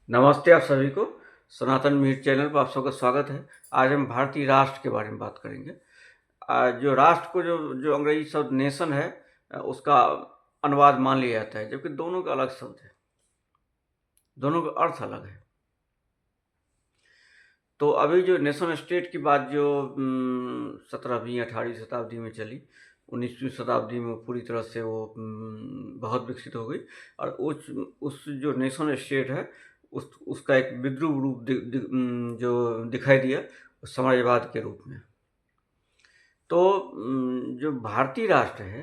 नमस्ते आप सभी को। सनातन मीट चैनल पर आप सबका स्वागत है। आज हम भारतीय राष्ट्र के बारे में बात करेंगे। जो राष्ट्र को जो जो अंग्रेजी शब्द नेशन है, उसका अनुवाद मान लिया जाता है, जबकि दोनों का अलग शब्द है, दोनों का अर्थ अलग है। तो अभी जो नेशन स्टेट की बात जो 17वीं 18वीं शताब्दी में चली, 19वीं शताब्दी में पूरी तरह से वो बहुत विकसित हो गई। और उस जो नेशन स्टेट है, उसका एक विद्रूप रूप जो दिखाई दिया समाजवाद के रूप में। तो जो भारतीय राष्ट्र है,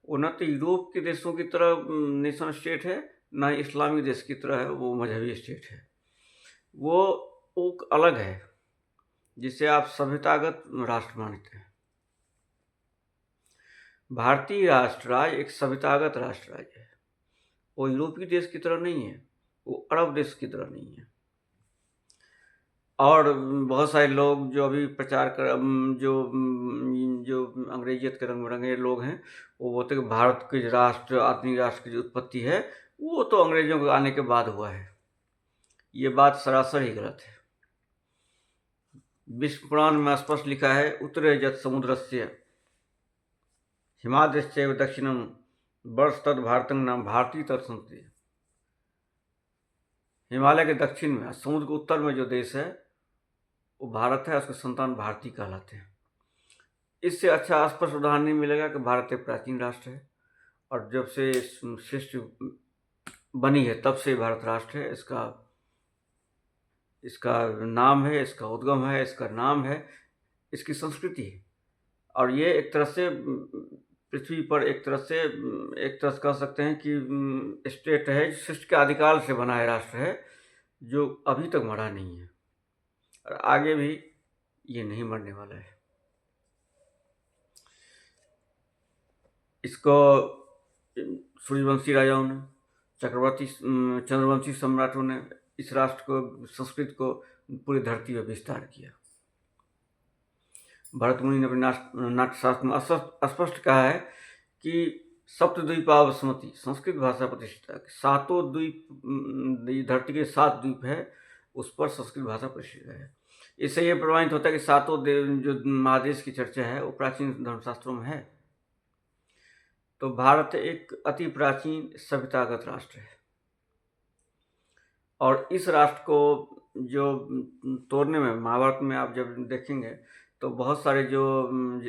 वो न तो यूरोप के देशों की तरह नेशन स्टेट है, ना ही इस्लामी देश की तरह है वो मजहबी स्टेट है। वो अलग है, जिसे आप सभ्यतागत राष्ट्र मानते हैं। भारतीय राष्ट्र राज्य एक सभ्यतागत राष्ट्र राज्य है। वो यूरोपीय देश की तरह नहीं है, वो अरब देश की तरह नहीं है। और बहुत सारे लोग जो अभी प्रचार कर जो अंग्रेजियत के रंग बिरंगे लोग हैं, वो बोलते हैं कि भारत के राष्ट्र आधुनिक राष्ट्र की जो उत्पत्ति है, वो तो अंग्रेजों के आने के बाद हुआ है। ये बात सरासर ही गलत है। विष्णु पुराण में स्पष्ट लिखा है, उत्तरे जत समुद्रस्य हिमाद्यश्चैव दक्षिणम वर्ष तद भारतं नाम भारतीय तत्संति। हिमालय के दक्षिण में, समुद्र के उत्तर में जो देश है वो भारत है, उसके संतान भारतीय कहलाते हैं। इससे अच्छा स्पष्ट उदाहरण नहीं मिलेगा कि भारत एक प्राचीन राष्ट्र है, और जब से सृष्टि बनी है तब से भारत राष्ट्र है। इसका नाम है, इसका उद्गम है, इसका नाम है, इसकी संस्कृति है। और ये एक तरह से पृथ्वी पर एक तरह से कह सकते हैं कि स्टेट है, सृष्टि के आदिकाल से बना है राष्ट्र है, जो अभी तक मरा नहीं है और आगे भी ये नहीं मरने वाला है। इसको सूर्यवंशी राजाओं ने, चंद्रवंशी सम्राटों ने इस राष्ट्र को, संस्कृत को पूरी धरती पर विस्तार किया। भरत मुनि ने अपने नाट्यशास्त्र में स्पष्ट कहा है कि सप्तद्वीपावसमति, संस्कृत भाषा प्रतिष्ठिता, सातों द्वीप, धरती के 7 द्वीप है, उस पर संस्कृत भाषा प्रतिष्ठित है। इससे ये प्रमाणित होता है कि सातों जो महादेश की चर्चा है वो प्राचीन धर्मशास्त्रों में है। तो भारत एक अति प्राचीन सभ्यतागत राष्ट्र है, और इस राष्ट्र को जो तोड़ने में, महाभारत में आप जब देखेंगे तो बहुत सारे जो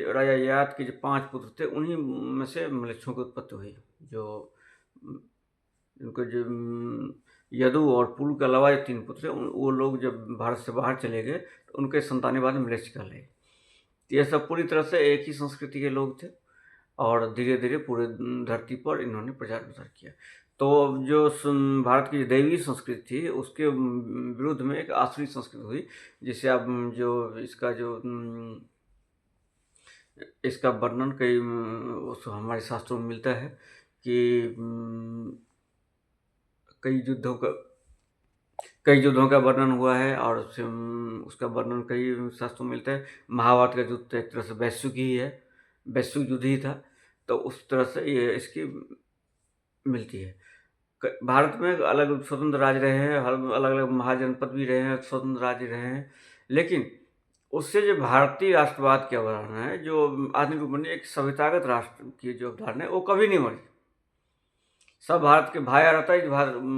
राजा ययाति के जो 5 पुत्र थे, उन्हीं में से म्लेच्छों की उत्पत्ति हुई। जो उनको जो यदु और पुलु के अलावा जो 3 पुत्र थे, वो लोग जब भारत से बाहर चले गए तो उनके संतानें बाद में म्लेच्छ कहलाए। तो ये सब पूरी तरह से एक ही संस्कृति के लोग थे, और धीरे धीरे पूरे धरती पर इन्होंने प्रचार प्रसार किया। तो जो भारत की दैवीय संस्कृति थी, उसके विरुद्ध में एक आसुरी संस्कृति हुई, जिसे आप जो इसका वर्णन हमारे शास्त्रों में मिलता है कि कई युद्धों का वर्णन हुआ है, और उसका वर्णन कई शास्त्रों में मिलता है। महाभारत का युद्ध एक तरह से वैश्विक ही है, वैश्विक युद्ध ही था। तो उस तरह से ये इसकी मिलती है। भारत में अलग स्वतंत्र राज्य रहे हैं, अलग अलग महाजनपद भी रहे हैं, स्वतंत्र राज्य रहे हैं, लेकिन उससे जो भारतीय राष्ट्रवाद की अवधारणा है, जो आधुनिक युग में एक सभ्यतागत राष्ट्र की जो अवधारणा है, वो कभी नहीं मरी। सब भारत के भाया रहता है,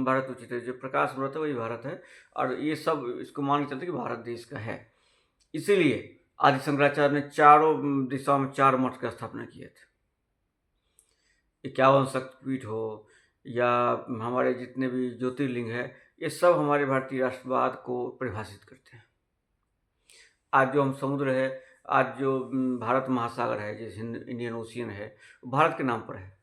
भारत उचित है, जो प्रकाश में रहता है वही भारत है, और ये सब इसको मान के चलते कि भारत देश का है। इसीलिए आदि शंकराचार्य ने चारों दिशाओं में 4 मठ की स्थापना किए थे। 51 शक्तिपीठ हो या हमारे जितने भी ज्योतिर्लिंग है, ये सब हमारे भारतीय राष्ट्रवाद को परिभाषित करते हैं। आज जो हम समुद्र है, आज जो भारत महासागर है, जैसे इंडियन ओशियन है, भारत के नाम पर है।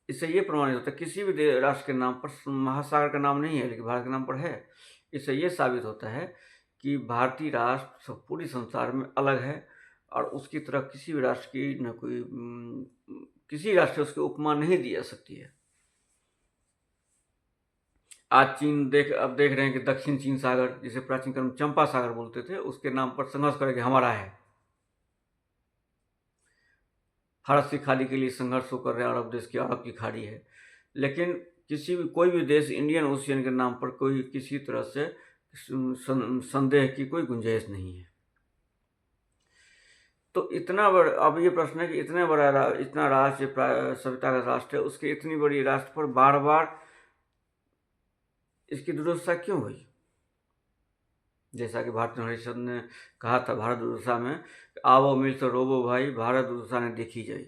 इससे ये प्रमाणित होता है, किसी भी राष्ट्र के नाम पर महासागर का नाम नहीं है, लेकिन भारत के नाम पर है। इससे ये साबित होता है कि भारतीय राष्ट्र पूरी संसार में अलग है, और उसकी तरह किसी भी राष्ट्र की न कोई किसी राष्ट्र उसकी उपमा नहीं दी जा सकती है। आज अब देख रहे हैं कि दक्षिण चीन सागर, जिसे प्राचीन काल में चंपा सागर बोलते थे, उसके नाम पर संघर्ष करके हमारा है। भारत से खाड़ी के लिए संघर्ष कर रहे हैं, अरब देश की, अरब की खाड़ी है। लेकिन किसी भी कोई भी देश इंडियन ओशियन के नाम पर कोई किसी तरह से संदेह की कोई गुंजाइश नहीं है। तो इतना बड़ा, अब ये प्रश्न है कि इतना राष्ट्र सभ्यता का राष्ट्र है, उसके इतनी बड़ी राष्ट्र पर बार बार इसकी दुर्दशा क्यों हुई? जैसा कि भारत हरिश्चंद्र ने कहा था भारत दुर्दशा में, आवो मिल तो रोबो भाई, भारत दुर्दशा ने देखी जाई।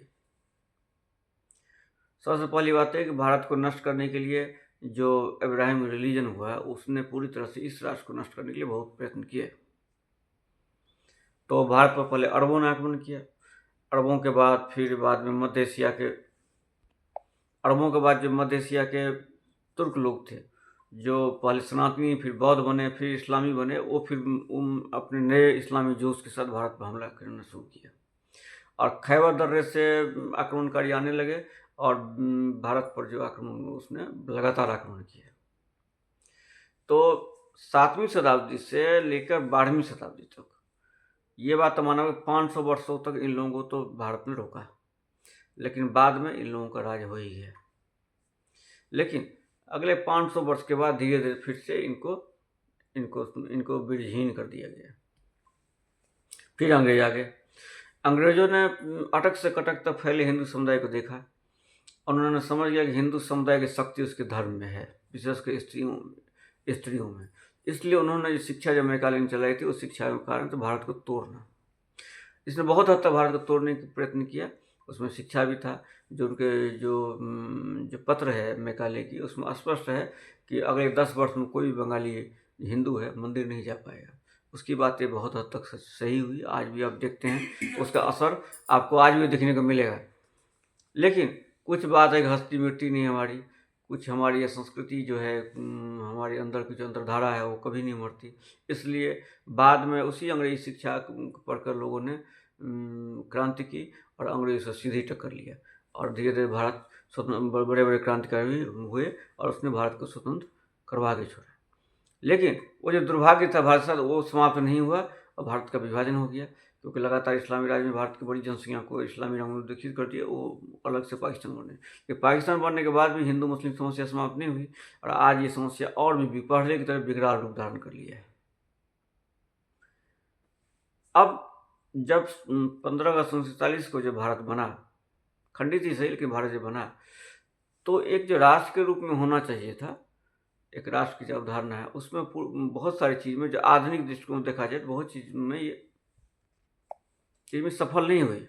सबसे पहली बात है कि भारत को नष्ट करने के लिए जो इब्राहिम रिलीजन हुआ है, उसने पूरी तरह से इस राष्ट्र को नष्ट करने के लिए बहुत प्रयत्न किए। तो भारत पर पहले अरबों ने आक्रमण किया, अरबों के बाद फिर बाद में मध्य एशिया के, अरबों के बाद जो मध्य एशिया के तुर्क लोग थे, जो पहले सनातनी फिर बौद्ध बने फिर इस्लामी बने, वो फिर अपने नए इस्लामी जोश के साथ भारत पर हमला करना शुरू किया और खैबर दर्रे से आक्रमणकारी आने लगे और भारत पर जो आक्रमण उसने लगातार आक्रमण किया। तो 7वीं शताब्दी से लेकर 12वीं शताब्दी तक, ये बात तो माना 500 वर्षों तक इन लोगों को तो भारत ने रोका, लेकिन बाद में इन लोगों का राज हो ही गया। लेकिन अगले 500 वर्ष के बाद धीरे धीरे फिर से इनको विरहीन कर दिया गया। फिर अंग्रेज आ गए। अंग्रेजों ने अटक से कटक तक फैले हिंदू समुदाय को देखा और उन्होंने समझ लिया कि हिंदू समुदाय की शक्ति उसके धर्म में है, विशेषकर स्त्रियों में। इसलिए उन्होंने जो शिक्षा जब मैकाले चलाई थी, उस शिक्षा के कारण तो भारत को तोड़ना, इसने बहुत हद तक भारत को तोड़ने का प्रयत्न किया। उसमें शिक्षा भी था। जो उनके जो पत्र है मैकाले की, उसमें स्पष्ट है कि अगले 10 वर्ष में कोई भी बंगाली हिंदू है मंदिर नहीं जा पाएगा। उसकी बातें बहुत हद तक सही हुई। आज भी आप देखते हैं उसका असर आपको आज भी देखने को मिलेगा। लेकिन कुछ बात है कि हस्ती मिटती नहीं हमारी, कुछ हमारी ये संस्कृति जो है, हमारे अंदर की जो अंतर्धारा है, वो कभी नहीं मरती। इसलिए बाद में उसी अंग्रेजी शिक्षा पढ़कर लोगों ने क्रांति की और अंग्रेजों से सीधे टक्कर लिया और धीरे धीरे भारत स्वतंत्र, बड़े बड़े क्रांतिकारी हुए और उसने भारत को स्वतंत्र करवा के छोड़ा। लेकिन वो जो दुर्भाग्य था भारत के साथ, वो समाप्त नहीं हुआ और भारत का विभाजन हो गया, क्योंकि लगातार इस्लामी राज में भारत की बड़ी जनसंख्या को इस्लामी रंग में दीक्षित कर दिया। वो अलग से पाकिस्तान बने, कि पाकिस्तान बनने के बाद भी हिंदू मुस्लिम समस्या समाप्त नहीं हुई और आज ये समस्या और भी पहले की तरह विकराल रूप धारण कर लिया है। अब जब 15 अगस्त 1947 को जब भारत बना, खंडित ही सही लेकिन भारत जब बना, तो एक जो राष्ट्र के रूप में होना चाहिए था, एक राष्ट्र की जो अवधारणा है, उसमें बहुत सारी चीज़ में, जो आधुनिक दृष्टिकोण देखा जाए तो बहुत चीज़ में सफल नहीं हुई।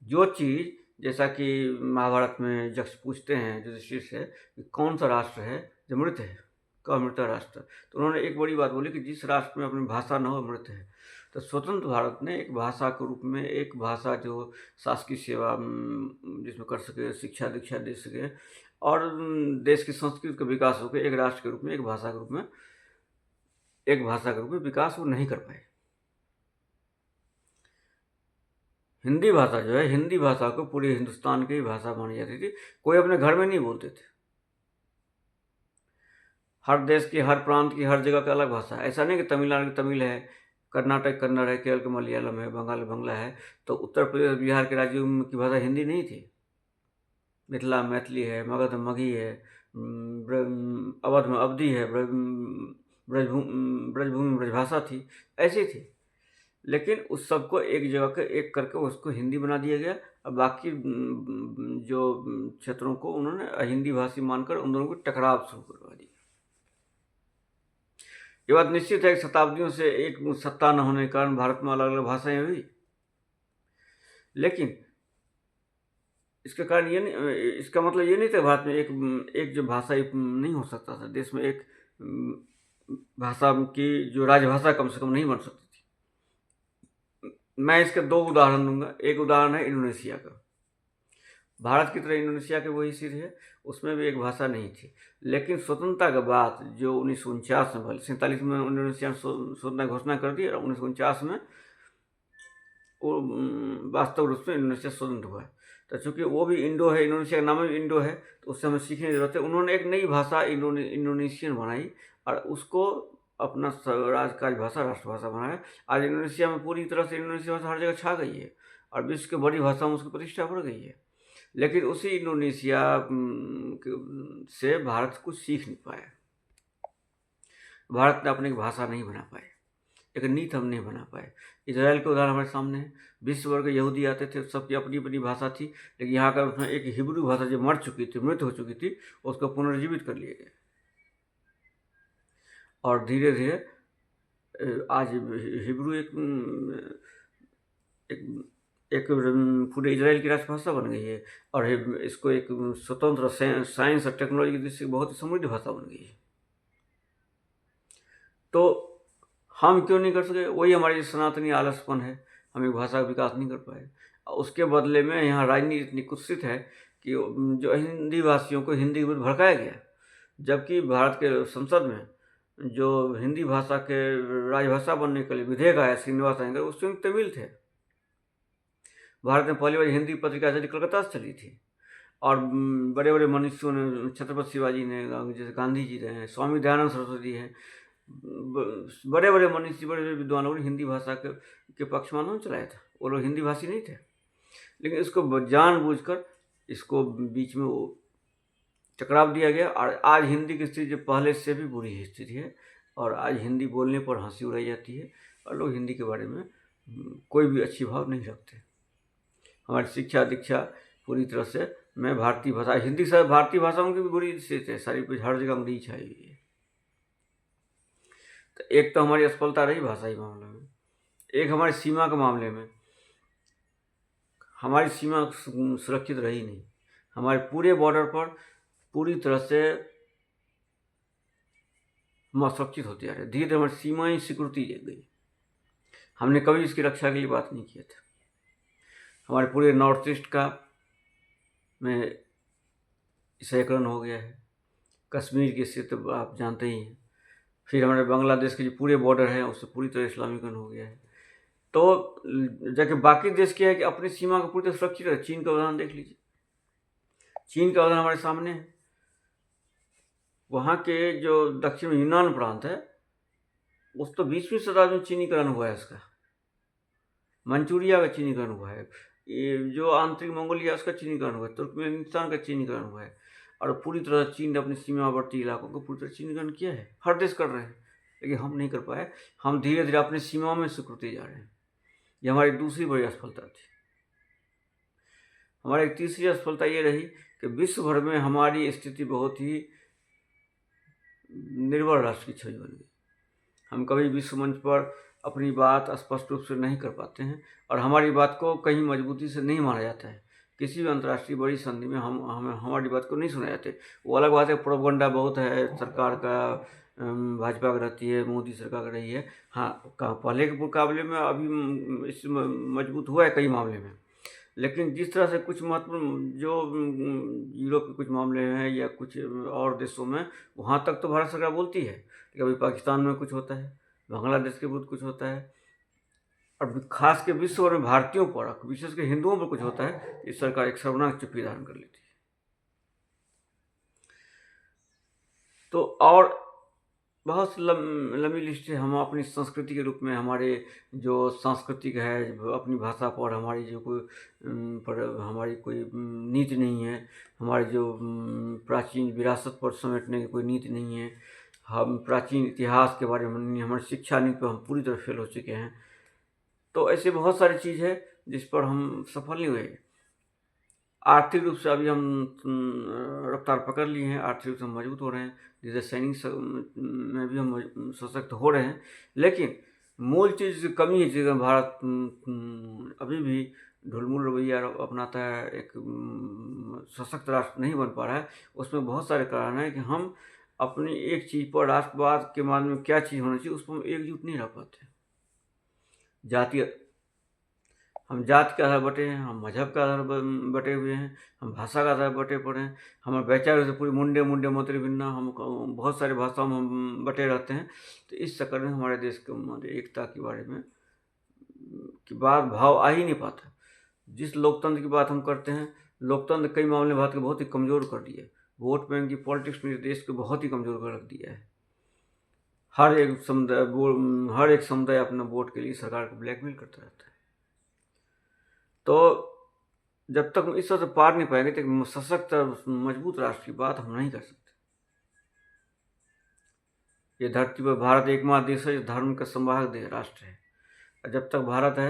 जो चीज़, जैसा कि महाभारत में जक्ष पूछते हैं युधिष्ठिर से कि कौन सा राष्ट्र है जो मृत है, कब मृत राष्ट्र, तो उन्होंने एक बड़ी बात बोली कि जिस राष्ट्र में अपनी भाषा न हो, मृत है। तो स्वतंत्र भारत ने एक भाषा के रूप में, एक भाषा जो शासकीय सेवा जिसमें कर सके, शिक्षा दीक्षा दे सके और देश की संस्कृति का विकास हो गया, एक राष्ट्र के रूप में, एक भाषा के रूप में विकास वो नहीं कर पाए। हिंदी भाषा जो है, हिंदी भाषा को पूरे हिंदुस्तान की भाषा मानी जाती थी। कोई अपने घर में नहीं बोलते थे। हर देश की, हर प्रांत की, हर जगह का अलग भाषा है। ऐसा नहीं कि तमिलनाडु की तमिल है, कर्नाटक कन्नड़ है, केरल का मलयालम है, बंगाल बांग्ला है, तो उत्तर प्रदेश बिहार के राज्यों की भाषा हिंदी नहीं थी। मिथिला मैथिली है, मगध मगही है, अवध में अवधी है, ब्रजभूमि ब्रजभाषा थी, ऐसी थी। लेकिन उस सबको एक जगह के एक करके उसको हिंदी बना दिया गया और बाकी जो क्षेत्रों को उन्होंने हिंदी भाषी मानकर उन दोनों को टकराव शुरू करवा दिया। ये बात निश्चित है कि शताब्दियों से एक सत्ता न होने के कारण भारत में अलग अलग भाषाएं हुई, लेकिन इसके कारण ये नहीं, इसका मतलब ये नहीं था भारत में एक जो भाषा नहीं हो सकता था। देश में एक भाषा की जो राजभाषा कम से कम नहीं बन सकती थी। मैं इसके 2 उदाहरण दूंगा। एक उदाहरण है इंडोनेशिया का। भारत की तरह इंडोनेशिया के वही सिर है, उसमें भी एक भाषा नहीं थी। लेकिन स्वतंत्रता के बाद जो 1949 में, 47 में इंडोनेशिया ने स्वतंत्रता घोषणा कर दी और 1949 में वो वास्तव रूप से इंडोनेशिया स्वतंत्र हुआ। तो चूँकि वो भी इंडो है, इंडोनेशिया का नाम भी इंडो है, तो उससे हमें सीखने की जरूरत है। उन्होंने एक नई भाषा इंडोनेशियन बनाई और उसको अपना राजकाज भाषा, राष्ट्रभाषा बनाया। आज इंडोनेशिया में पूरी तरह से इंडोनेशिया भाषा हर जगह छा गई है और विश्व की बड़ी भाषा में उसकी प्रतिष्ठा बढ़ गई है। लेकिन उसी इंडोनेशिया से भारत कुछ सीख नहीं पाया। भारत ने अपनी एक भाषा नहीं बना पाए, एक नीति हम नहीं बना पाए। इजराइल के उदाहरण हमारे सामने है। विश्व भर के यहूदी आते थे, सबकी अपनी अपनी भाषा थी, लेकिन यहाँ का उसमें एक हिब्रू भाषा जो मर चुकी थी, मृत हो चुकी थी, उसको पुनर्जीवित कर लिए गए। और धीरे धीरे आज हिब्रू एक एक एक पूरे इजराइल की राष्ट्रभाषा बन गई है, और इसको एक स्वतंत्र साइंस और टेक्नोलॉजी की दृष्टि से बहुत ही समृद्ध भाषा बन गई है। तो हम क्यों नहीं कर सके? वही हमारी सनातनी आलसपन है, हम एक भाषा का विकास नहीं कर पाए। उसके बदले में यहाँ राजनीति इतनी कुत्सित है कि जो हिंदी भाषियों को हिंदी के विरुद्ध भड़काया गया, जबकि भारत के संसद में जो हिंदी भाषा के राजभाषा बनने के लिए विधेयक आया, श्रीनिवास अय्यर, उसमें तमिल थे। भारत में पहली बार हिंदी पत्रिका चली, कलकत्ता से चली थी, और बड़े बड़े मनुष्यों ने, छत्रपति शिवाजी ने, जैसे गांधी जी रहे हैं, स्वामी दयानंद सरस्वती हैं, बड़े बड़े मनुष्य, बड़े बड़े विद्वानों ने हिंदी भाषा के पक्ष में आंदोलन चलाया था। वो लोग हिंदी भाषी नहीं थे, लेकिन इसको जानबूझकर इसको बीच में वो टकराव दिया गया, और आज हिंदी की स्थिति जो पहले से भी बुरी स्थिति है, और आज हिंदी बोलने पर हंसी उड़ाई जाती है, और लोग हिंदी के बारे में कोई भी अच्छी भाव नहीं रखते। हमारी शिक्षा दीक्षा पूरी तरह से, मैं भारतीय भाषा, हिंदी से भारतीय भाषाओं की भी बुरी स्थिति है, सारी कुछ हर जगह अंग्रेजी छाई हुई है। तो एक तो हमारी असफलता रही भाषाई मामले में, एक हमारी सीमा के मामले में हमारी सीमा सुरक्षित रही नहीं। हमारे पूरे बॉर्डर पर पूरी तरह से हम असुरक्षित होते जा रहे, धीरे धीरे हमारी सीमाएं सिक्योरिटी गई। हमने कभी इसकी रक्षा के लिए बात नहीं किया था। हमारे पूरे नॉर्थ ईस्ट का में सैकड़न हो गया है, कश्मीर की स्थिति तो आप जानते ही हैं। फिर हमारे बांग्लादेश के जो पूरे बॉर्डर हैं उससे पूरी तरह इस्लामीकरण हो गया है। तो जाके बाकी देश क्या है कि अपनी सीमा को पूरी तरह सुरक्षित रहे। चीन का उदाहरण देख लीजिए, चीन का उदाहरण हमारे सामने है। वहाँ के जो दक्षिण में यूनान प्रांत है, उस तो 20वीं शताब्दी में चीनीकरण हुआ है उसका, मंचूरिया का चीनीकरण हुआ है, ये जो आंतरिक मंगोलिया उसका चीनीकरण हुआ है, तुर्कमेनिस्तान का चीनीकरण हुआ है, और पूरी तरह चीन ने अपने सीमावर्ती इलाकों को पूरी तरह चीनीकरण किया है। हर देश कर रहे हैं, लेकिन हम नहीं कर पाए। हम धीरे धीरे अपनी सीमाओं में सिकुड़ते जा रहे हैं। ये हमारी दूसरी बड़ी असफलता थी। हमारी तीसरी असफलता ये रही कि विश्व भर में हमारी स्थिति बहुत ही निर्बल राष्ट्र की छवि बन गई। हम कभी विश्व मंच पर अपनी बात स्पष्ट रूप से नहीं कर पाते हैं, और हमारी बात को कहीं मजबूती से नहीं माना जाता है। किसी भी अंतर्राष्ट्रीय बड़ी संधि में हमारी बात को नहीं सुना जाते। वो अलग बात है, प्रोपगंडा बहुत है सरकार का, भाजपा का रहती है, मोदी सरकार का रही है। हाँ, पहले के मुकाबले में अभी इस मजबूत हुआ है कई मामले में, लेकिन जिस तरह से कुछ महत्वपूर्ण जो यूरोप के कुछ मामले हैं या कुछ और देशों में, वहाँ तक तो भारत सरकार बोलती है। लेकिन अभी पाकिस्तान में कुछ होता है, बांग्लादेश के विरुद्ध कुछ होता है, और खास के विश्व भर में भारतीयों पर, विशेषकर हिंदुओं पर कुछ होता है, इस सरकार एक सर्वनाक चुप्पी धारण कर लेती है। तो और बहुत लंबी लिस्ट है। हम अपनी संस्कृति के रूप में, हमारे जो सांस्कृतिक है, अपनी भाषा पर हमारी जो कोई पर हमारी कोई नीति नहीं है, हमारी जो प्राचीन विरासत पर समेटने की कोई नीति नहीं है, हम प्राचीन इतिहास के बारे में नहीं, हमारी शिक्षा नीति पर हम पूरी तरह फेल हो चुके हैं। तो ऐसे बहुत सारी चीज़ है जिस पर हम सफल नहीं हुए। आर्थिक रूप से अभी हम रफ्तार पकड़ लिए हैं, आर्थिक रूप से हम मजबूत हो रहे हैं, जैसे सैनिक में भी हम सशक्त हो रहे हैं, लेकिन मूल चीज़ कमी है जिसमें भारत अभी भी ढुलमुल रवैया अपनाता है, एक सशक्त राष्ट्र नहीं बन पा रहा है। उसमें बहुत सारे कारण हैं कि हम अपनी एक चीज़ पर, राष्ट्रवाद के माध्यम में क्या चीज़ होनी चाहिए, उस पर हम एकजुट नहीं रह पाते। हम जाति के आधार बटे हैं, हम मजहब के आधार बटे हुए हैं, हम भाषा का आधार बटे पड़े हैं, हमारे वैचारिक से पूरी मुंडे मंत्री भिन्ना, हम बहुत सारी भाषाओं में हम बटे रहते हैं। तो इस चक्कर में हमारे देश के एकता के बारे में की बात भाव आ ही नहीं पाता। जिस लोकतंत्र की बात हम करते हैं, लोकतंत्र कई मामले भारत को बहुत ही कमज़ोर कर दिया है। वोट बैंक की पॉलिटिक्स ने देश को बहुत ही कमज़ोर कर रख दिया है। हर एक समुदाय अपने वोट के लिए सरकार को ब्लैकमेल करता रहता है। तो जब तक हम इस तरह से पार नहीं पाएंगे तो सशक्त और मजबूत राष्ट्र की बात हम नहीं कर सकते। ये धरती पर भारत एकमात्र देश है जो धर्म का संवाहक राष्ट्र है, और जब तक भारत है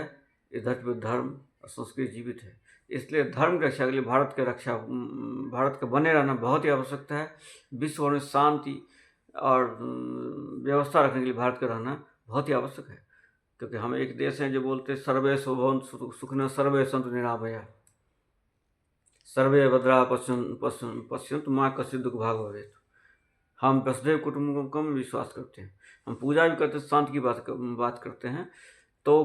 इस धरती पर धर्म और संस्कृति जीवित है। इसलिए धर्म की रक्षा के लिए भारत का बने रहना बहुत ही आवश्यकता है। विश्व भर में शांति और व्यवस्था रखने के लिए भारत का रहना बहुत ही आवश्यक है, क्योंकि हम एक देश हैं जो बोलते हैं सर्वे भवन्तु सुखिनः सर्वे सन्तु निरामया सर्वे भद्राः पश्यन्तु मा कश्चित् दुःखभाग् भवेत्। हम वसुधैव कुटुम्बकम में विश्वास करते हैं, हम पूजा भी करते हैं, शांति की बात करते हैं, तो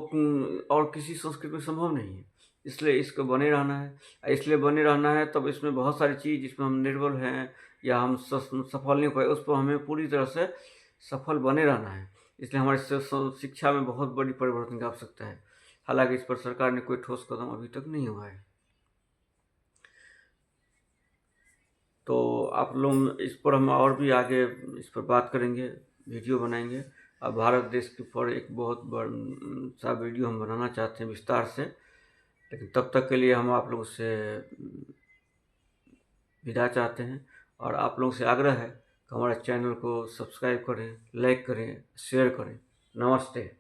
और किसी संस्कृति में संभव नहीं है। इसलिए इसको बने रहना है, इसलिए बने रहना है तब इसमें बहुत सारी चीज़ जिसमें हम निर्बल हैं या हम सफल नहीं हो पाए, उस पर हमें पूरी तरह से सफल बने रहना है। इसलिए हमारी शिक्षा में बहुत बड़ी परिवर्तन की आवश्यकता है। हालांकि इस पर सरकार ने कोई ठोस कदम अभी तक नहीं हुआ है। तो आप लोग इस पर हम और भी आगे इस पर बात करेंगे, वीडियो बनाएंगे। अब भारत देश के ऊपर एक बहुत बड़ा सा वीडियो हम बनाना चाहते हैं विस्तार से, लेकिन तब तक के लिए हम आप लोगों से विदा चाहते हैं, और आप लोगों से आग्रह है कि हमारे चैनल को सब्सक्राइब करें, लाइक करें, शेयर करें। नमस्ते।